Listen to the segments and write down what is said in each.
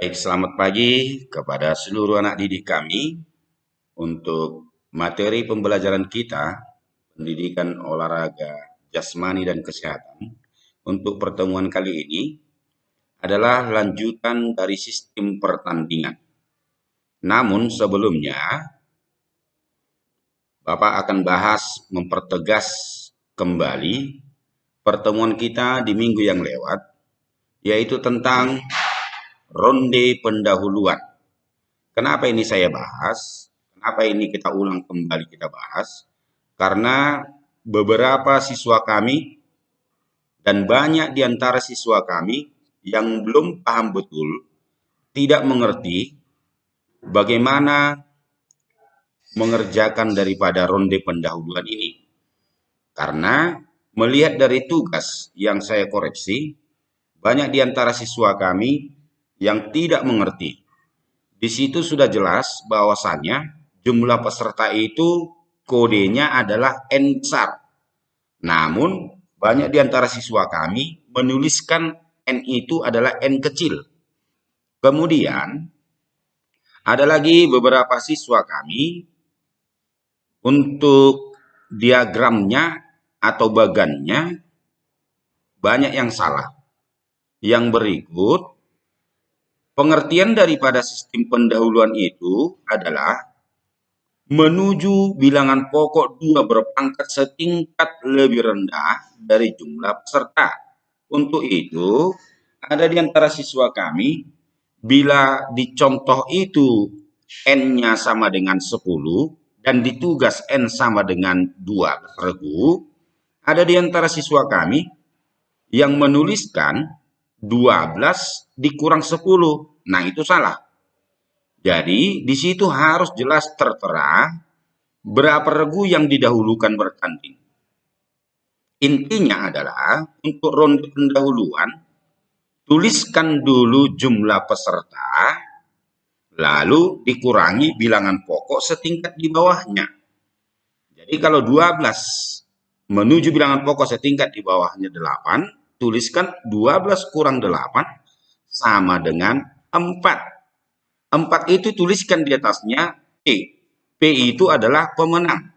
Baik, selamat pagi kepada seluruh anak didik kami untuk materi pembelajaran kita, pendidikan olahraga jasmani dan kesehatan. Untuk pertemuan kali ini adalah lanjutan dari sistem pertandingan. Namun sebelumnya, Bapak akan bahas mempertegas kembali pertemuan kita di minggu yang lewat, yaitu tentang ronde pendahuluan. Kenapa ini saya bahas? Kenapa ini kita ulang kembali kita bahas? Karena beberapa siswa kami dan banyak di antara siswa kami yang belum paham betul, tidak mengerti bagaimana mengerjakan daripada ronde pendahuluan ini. Karena melihat dari tugas yang saya koreksi, banyak di antara siswa kami yang tidak mengerti. Di situ sudah jelas bahwasannya jumlah peserta itu kodenya adalah N besar. Namun, banyak di antara siswa kami menuliskan N itu adalah N kecil. Kemudian, ada lagi beberapa siswa kami untuk diagramnya atau bagannya banyak yang salah. Yang berikut, pengertian daripada sistem pendahuluan itu adalah menuju bilangan pokok 2 berpangkat setingkat lebih rendah dari jumlah peserta. Untuk itu, ada di antara siswa kami, bila dicontoh itu N-nya sama dengan 10 dan ditugas N sama dengan 2 regu, ada di antara siswa kami yang menuliskan 12 dikurang 10. Nah, itu salah. Jadi, di situ harus jelas tertera berapa regu yang didahulukan bertanding. Intinya adalah untuk ronde pendahuluan, tuliskan dulu jumlah peserta, lalu dikurangi bilangan pokok setingkat di bawahnya. Jadi kalau 12 menuju bilangan pokok setingkat di bawahnya 8, tuliskan 12 kurang 8 sama dengan 4. 4 itu tuliskan di atasnya P. P itu adalah pemenang.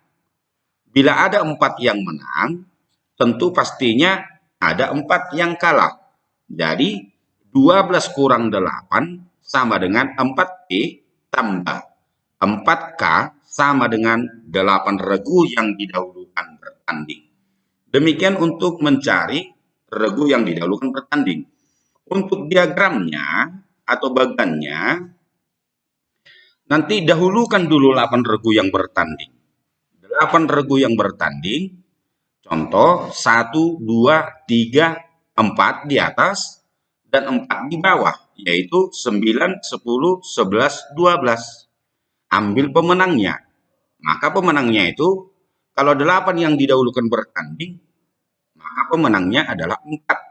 Bila ada 4 yang menang, tentu pastinya ada 4 yang kalah. Jadi 12 kurang 8 sama dengan 4P tambah 4K sama dengan 8 regu yang didahulukan bertanding. Demikian untuk mencari regu yang didahulukan bertanding. Untuk diagramnya atau bagannya, nanti dahulukan dulu 8 regu yang bertanding. 8 regu yang bertanding, contoh 1, 2, 3, 4 di atas dan 4 di bawah, yaitu 9, 10, 11, 12. Ambil pemenangnya. Maka pemenangnya itu, kalau 8 yang didahulukan bertanding, maka pemenangnya adalah 4.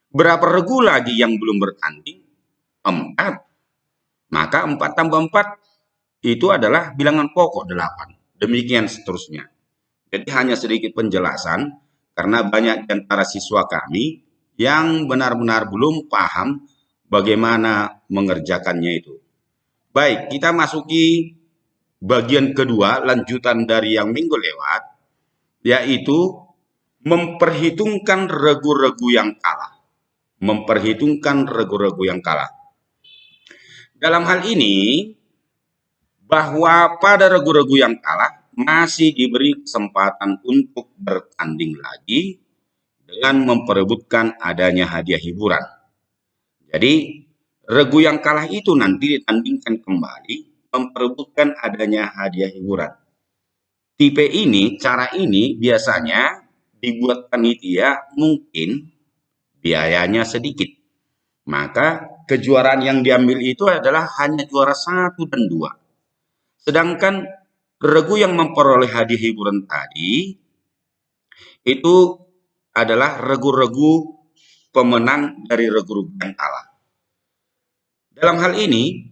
Berapa regu lagi yang belum bertanding? 4. Maka 4 tambah 4 itu adalah bilangan pokok 8. Demikian seterusnya. Jadi hanya sedikit penjelasan, karena banyak di antara siswa kami yang benar-benar belum paham bagaimana mengerjakannya itu. Baik, kita masuki bagian kedua, lanjutan dari yang minggu lewat, yaitu memperhitungkan regu-regu yang kalah. Memperhitungkan regu-regu yang kalah. Dalam hal ini, bahwa pada regu-regu yang kalah masih diberi kesempatan untuk bertanding lagi dengan memperebutkan adanya hadiah hiburan. Jadi, regu yang kalah itu nanti ditandingkan kembali memperebutkan adanya hadiah hiburan. Tipe ini, cara ini biasanya dibuat panitia mungkin biayanya sedikit. Maka kejuaraan yang diambil itu adalah hanya juara 1 dan 2. Sedangkan regu yang memperoleh hadiah hiburan tadi itu adalah regu-regu pemenang dari regu-regu yang kalah. Dalam hal ini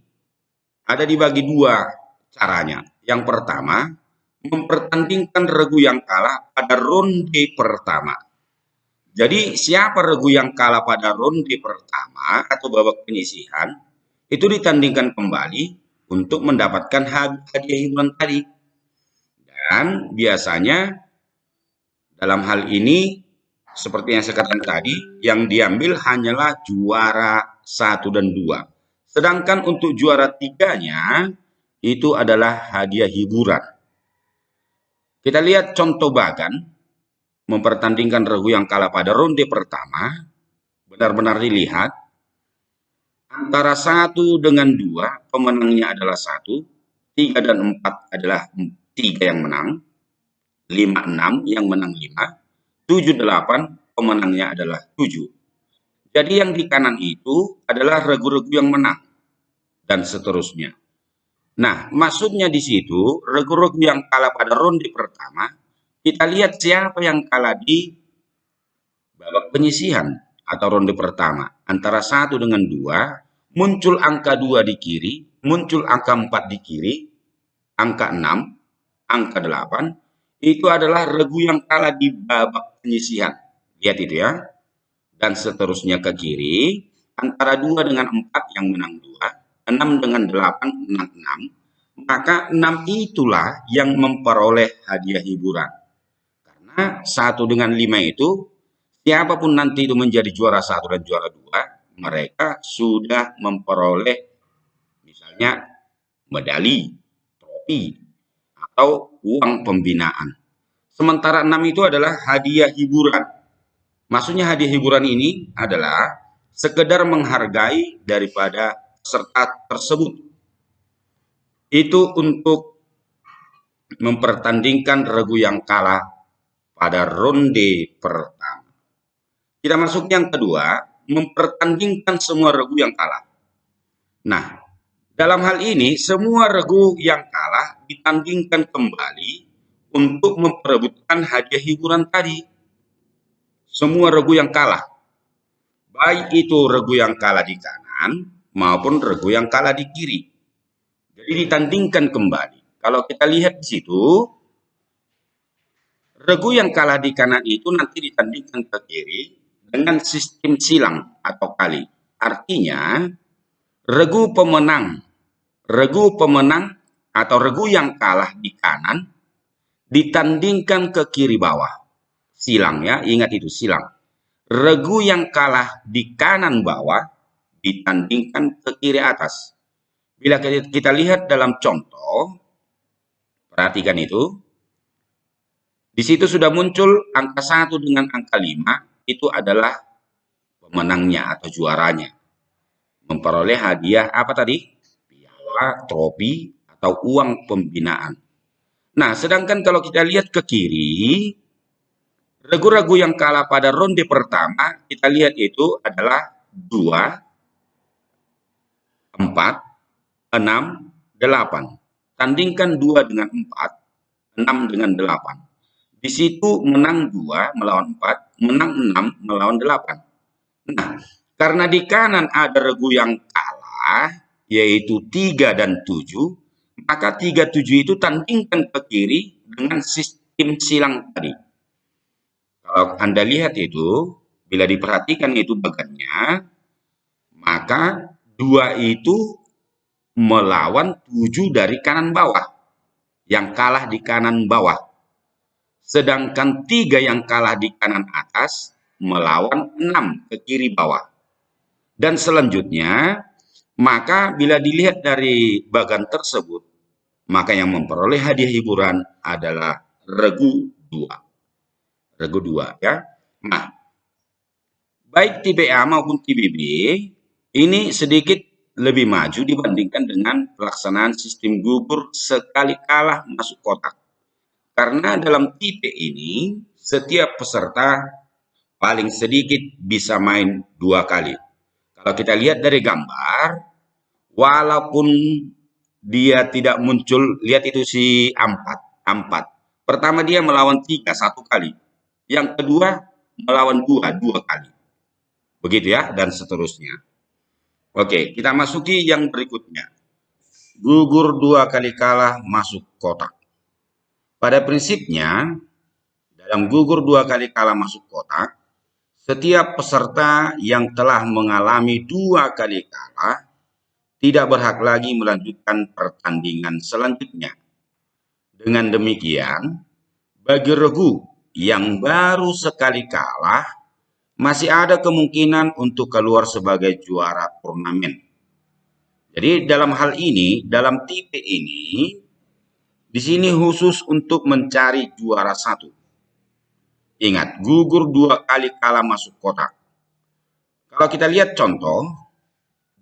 ada dibagi 2 caranya. Yang pertama, mempertandingkan regu yang kalah pada ronde pertama. Jadi siapa regu yang kalah pada ronde pertama atau babak penyisihan, itu ditandingkan kembali untuk mendapatkan hadiah hiburan tadi. Dan biasanya dalam hal ini, seperti yang saya katakan tadi, yang diambil hanyalah juara 1 dan 2. Sedangkan untuk juara 3-nya, itu adalah hadiah hiburan. Kita lihat contoh Bagan, mempertandingkan regu yang kalah pada ronde pertama, benar-benar dilihat, antara 1 dengan 2, pemenangnya adalah 1, 3 dan 4 adalah 3 yang menang, 5, 6 yang menang 5, 7, 8 pemenangnya adalah 7. Jadi yang di kanan itu adalah regu-regu yang menang, dan seterusnya. Nah, maksudnya di situ, regu-regu yang kalah pada ronde pertama, kita lihat siapa yang kalah di babak penyisihan atau ronde pertama. Antara 1 dengan 2, muncul angka 2 di kiri, muncul angka 4 di kiri, angka 6, angka 8, itu adalah regu yang kalah di babak penyisihan. Lihat itu ya. Dan seterusnya ke kiri, antara 2 dengan 4 yang menang 2, 6 dengan 8 menang 6, maka 6 itulah yang memperoleh hadiah hiburan. Karena 1 dengan 5 itu, siapapun nanti itu menjadi juara 1 dan juara 2, mereka sudah memperoleh misalnya medali, trofi, atau uang pembinaan. Sementara 6 itu adalah hadiah hiburan. Maksudnya hadiah hiburan ini adalah sekedar menghargai daripada peserta tersebut. Itu untuk mempertandingkan regu yang kalah pada ronde pertama. Kita masuk yang kedua, mempertandingkan semua regu yang kalah. Nah, dalam hal ini semua regu yang kalah ditandingkan kembali untuk memperebutkan hadiah hiburan tadi. Semua regu yang kalah, baik itu regu yang kalah di kanan maupun regu yang kalah di kiri. Jadi ditandingkan kembali. Kalau kita lihat di situ, regu yang kalah di kanan itu nanti ditandingkan ke kiri dengan sistem silang atau kali. Artinya, regu pemenang atau regu yang kalah di kanan ditandingkan ke kiri bawah. Silang ya, ingat itu silang. Regu yang kalah di kanan bawah ditandingkan ke kiri atas. Bila kita lihat dalam contoh, perhatikan itu, di situ sudah muncul angka 1 dengan angka 5, itu adalah pemenangnya atau juaranya. Memperoleh hadiah apa tadi? Piala, trofi, atau uang pembinaan. Nah, sedangkan kalau kita lihat ke kiri, regu-regu yang kalah pada ronde pertama, kita lihat itu adalah 2, 4, 6, 8. Tandingkan 2 dengan 4, 6 dengan 8. Di situ menang 2 melawan 4, menang 6 melawan 8. Nah, karena di kanan ada regu yang kalah, yaitu 3 dan 7, maka 3, 7 itu tandingkan ke kiri dengan sistem silang tadi. Kalau Anda lihat itu, bila diperhatikan itu bagannya, maka 2 itu melawan 7 dari kanan bawah, yang kalah di kanan bawah. Sedangkan 3 yang kalah di kanan atas melawan 6 ke kiri bawah. Dan selanjutnya, maka bila dilihat dari bagan tersebut, maka yang memperoleh hadiah hiburan adalah regu 2. Regu 2 ya. Nah, baik tipe A maupun tipe B ini sedikit lebih maju dibandingkan dengan pelaksanaan sistem gugur sekali kalah masuk kotak. Karena dalam tipe ini, setiap peserta paling sedikit bisa main 2 kali. Kalau kita lihat dari gambar, walaupun dia tidak muncul, lihat itu si Ampat. Pertama dia melawan 3 1 kali. Yang kedua melawan 2 kali. Begitu ya, dan seterusnya. Oke, kita masuki yang berikutnya. Gugur 2 kali kalah masuk kotak. Pada prinsipnya, dalam gugur 2 kali kalah masuk kotak, setiap peserta yang telah mengalami 2 kali kalah tidak berhak lagi melanjutkan pertandingan selanjutnya. Dengan demikian, bagi regu yang baru sekali kalah, masih ada kemungkinan untuk keluar sebagai juara turnamen. Jadi dalam hal ini, dalam tipe ini, di sini khusus untuk mencari juara satu. Ingat, gugur 2 kali kalah masuk kotak. Kalau kita lihat contoh,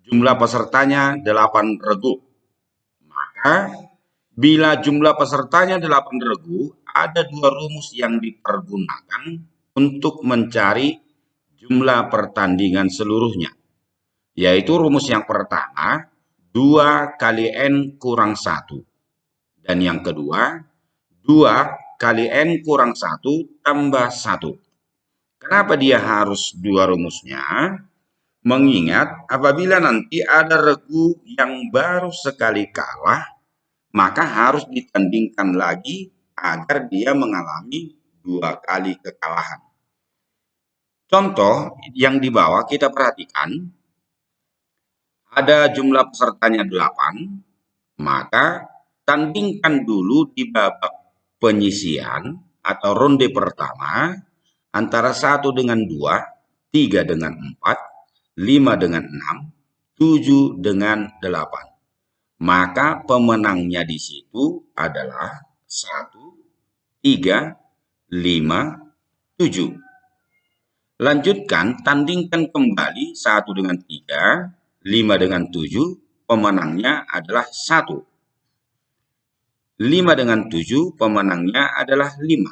jumlah pesertanya 8 regu. Maka bila jumlah pesertanya 8 regu, ada 2 rumus yang dipergunakan untuk mencari jumlah pertandingan seluruhnya. Yaitu rumus yang pertama, 2 kali N kurang 1. Dan yang kedua, 2 kali N kurang 1 tambah 1. Kenapa dia harus 2 rumusnya? Mengingat apabila nanti ada regu yang baru sekali kalah, maka harus ditandingkan lagi agar dia mengalami 2 kali kekalahan. Contoh yang di bawah kita perhatikan, ada jumlah pesertanya 8, maka tandingkan dulu di babak penyisian atau ronde pertama antara 1 dengan 2, 3 dengan 4, 5 dengan 6, 7 dengan 8. Maka pemenangnya di situ adalah 1, 3, 5, 7. Lanjutkan, tandingkan kembali 1 dengan 3, 5 dengan 7, pemenangnya adalah 1. 5 dengan 7, pemenangnya adalah 5.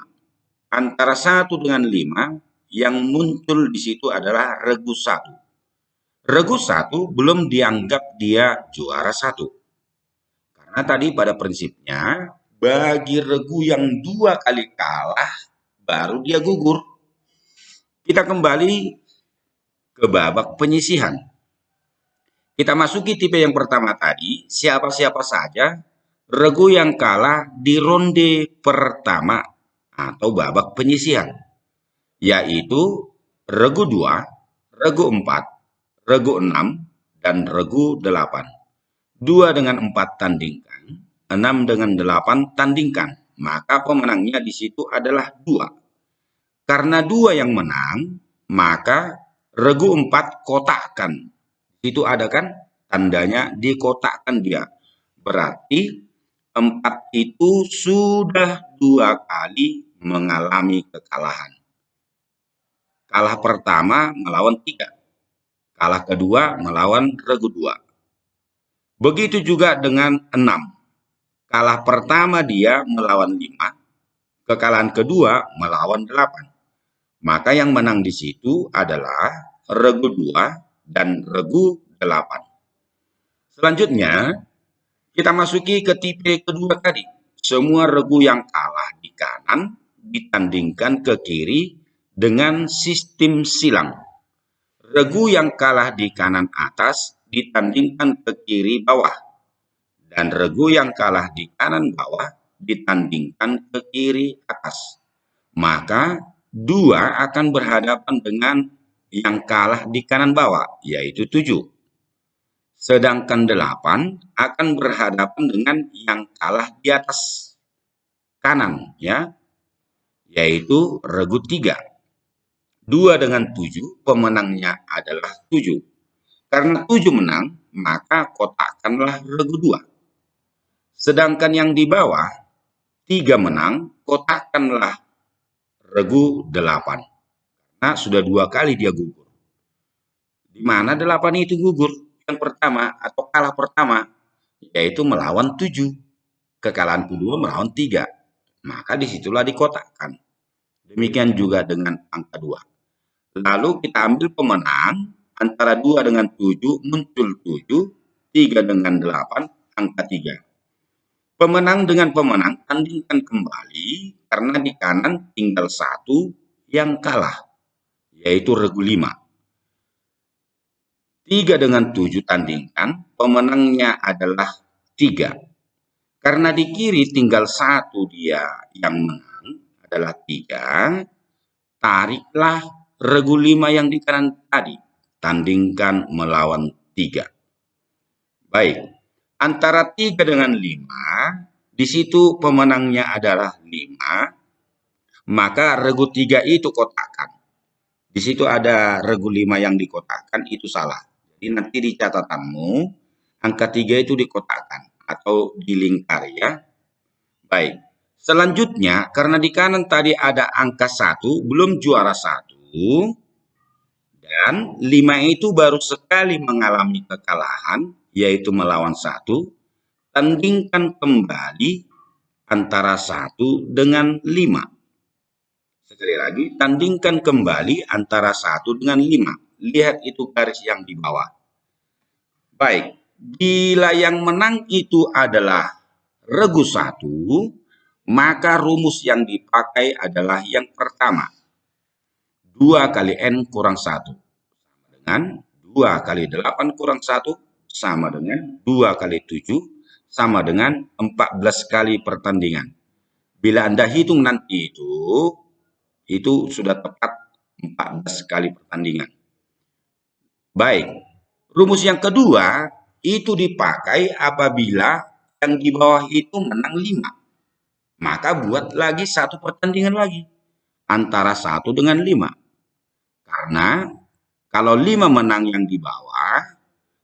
Antara 1 dengan 5, yang muncul di situ adalah regu 1. Regu 1 belum dianggap dia juara 1. Karena tadi pada prinsipnya, bagi regu yang 2 kali kalah, baru dia gugur. Kita kembali ke babak penyisihan. Kita masuki tipe yang pertama tadi, siapa-siapa saja regu yang kalah di ronde pertama atau babak penyisihan, yaitu regu 2, regu 4, regu 6, dan regu 8. 2 dengan 4 tandingkan, 6 dengan 8 tandingkan, maka pemenangnya di situ adalah 2. Karena 2 yang menang, maka regu 4 kotakkan. Itu ada kan tandanya dikotakkan dia. Berarti 4 itu sudah 2 kali mengalami kekalahan. Kalah pertama melawan 3. Kalah kedua melawan regu 2. Begitu juga dengan 6. Kalah pertama dia melawan 5. Kekalahan kedua melawan 8. Maka yang menang di situ adalah regu 2 dan regu 8. Selanjutnya, kita masuki ke tipe kedua tadi. Semua regu yang kalah di kanan ditandingkan ke kiri dengan sistem silang. Regu yang kalah di kanan atas ditandingkan ke kiri bawah. Dan regu yang kalah di kanan bawah ditandingkan ke kiri atas. Maka 2 akan berhadapan dengan yang kalah di kanan bawah, yaitu 7. Sedangkan 8 akan berhadapan dengan yang kalah di atas kanan, ya, yaitu regu 3. 2 dengan 7, pemenangnya adalah 7. Karena 7 menang, maka kotakkanlah regu 2. Sedangkan yang di bawah, 3 menang, kotakkanlah regu 8. Nah, sudah 2 kali dia gugur. Di mana 8 itu gugur? Yang pertama atau kalah pertama, yaitu melawan 7. Kekalahan kedua melawan 3. Maka disitulah dikotakkan. Demikian juga dengan angka 2. Lalu kita ambil pemenang, antara 2 dengan 7 muncul 7, 3 dengan 8, angka 3. Pemenang dengan pemenang tandingkan kembali karena di kanan tinggal 1 yang kalah, yaitu regu 5. 3 dengan 7 tandingkan, pemenangnya adalah 3. Karena di kiri tinggal 1 dia yang menang adalah 3, tariklah regu 5 yang di kanan tadi, tandingkan melawan 3. Baik, antara 3 dengan 5, di situ pemenangnya adalah 5, maka regu 3 itu kotakkan. Di situ ada regu 5 yang dikotakkan, itu salah. Jadi nanti di catatanmu, angka 3 itu dikotakkan atau dilingkar ya. Baik, selanjutnya karena di kanan tadi ada angka 1, belum juara 1, dan 5 itu baru sekali mengalami kekalahan, yaitu melawan 1, tandingkan kembali antara 1 dengan 5. Sekali lagi, tandingkan kembali antara 1 dengan 5. Lihat itu garis yang di bawah. Baik, bila yang menang itu adalah regu 1, maka rumus yang dipakai adalah yang pertama. 2 kali N kurang 1. Dengan 2 kali 8 kurang 1 sama dengan 2 kali 7 sama dengan 14 kali pertandingan. Bila Anda hitung nanti itu sudah tepat 14 kali pertandingan. Baik, rumus yang kedua itu dipakai apabila yang di bawah itu menang 5. Maka buat lagi satu pertandingan lagi antara 1 dengan 5. Karena kalau 5 menang yang di bawah,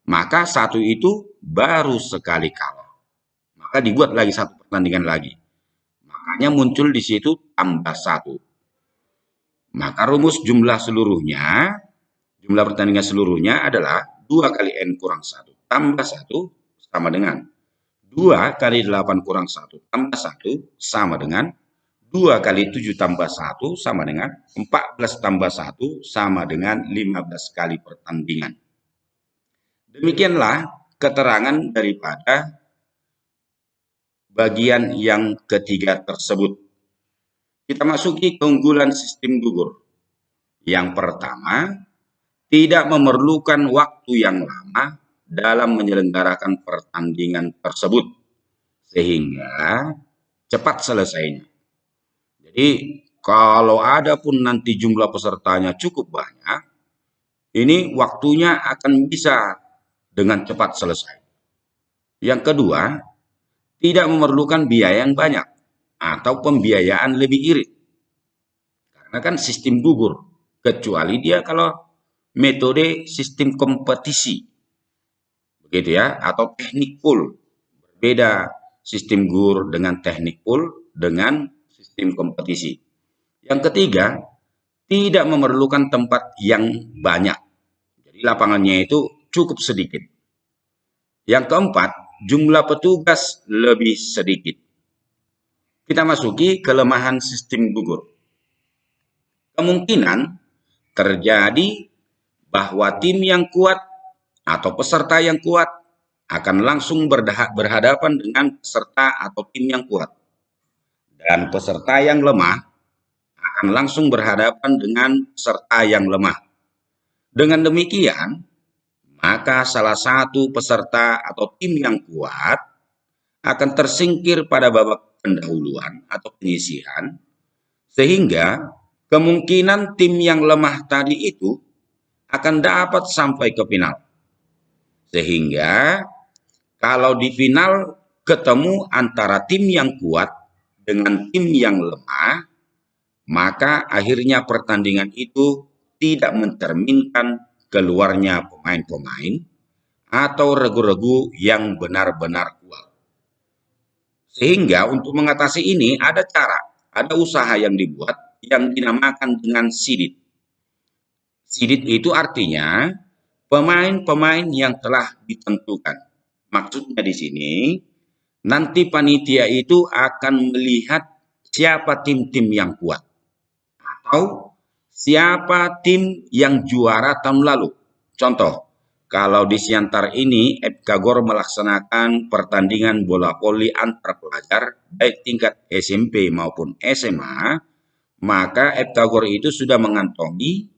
maka 1 itu baru sekali kalah. Maka dibuat lagi satu pertandingan lagi. Makanya muncul di situ tambah 1. Maka rumus jumlah pertandingan seluruhnya adalah 2 kali N kurang 1 tambah 1 sama dengan 2 kali 8 kurang 1 tambah 1 sama dengan 2 kali 7 tambah 1 sama dengan 14 tambah 1 sama dengan 15 kali pertandingan. Demikianlah keterangan daripada bagian yang ketiga tersebut. Kita masuki keunggulan sistem gugur. Yang pertama, tidak memerlukan waktu yang lama dalam menyelenggarakan pertandingan tersebut, sehingga cepat selesainya. Jadi, kalau ada pun nanti jumlah pesertanya cukup banyak, ini waktunya akan bisa dengan cepat selesai. Yang kedua, tidak memerlukan biaya yang banyak atau pembiayaan lebih irit. Karena kan sistem gugur, kecuali dia kalau metode sistem kompetisi. Begitu ya, atau teknik pool. Berbeda sistem gugur dengan teknik pool dengan sistem kompetisi. Yang ketiga, tidak memerlukan tempat yang banyak. Jadi lapangannya itu cukup sedikit. Yang keempat, jumlah petugas lebih sedikit. Kita masuki kelemahan sistem gugur. Kemungkinan terjadi bahwa tim yang kuat atau peserta yang kuat akan langsung berhadapan dengan peserta atau tim yang kuat. Dan peserta yang lemah akan langsung berhadapan dengan peserta yang lemah. Dengan demikian, maka salah satu peserta atau tim yang kuat akan tersingkir pada babak pendahuluan atau penyisihan, sehingga kemungkinan tim yang lemah tadi itu akan dapat sampai ke final. Sehingga kalau di final ketemu antara tim yang kuat dengan tim yang lemah, maka akhirnya pertandingan itu tidak mencerminkan keluarnya pemain-pemain atau regu-regu yang benar-benar kuat. Sehingga untuk mengatasi ini ada cara, ada usaha yang dibuat yang dinamakan dengan sidit. Sidit itu artinya pemain-pemain yang telah ditentukan. Maksudnya di sini, nanti panitia itu akan melihat siapa tim-tim yang kuat. Atau siapa tim yang juara tahun lalu. Contoh, kalau di Siantar ini, Epkagor melaksanakan pertandingan bola voli antar pelajar, baik tingkat SMP maupun SMA, maka Epkagor itu sudah mengantongi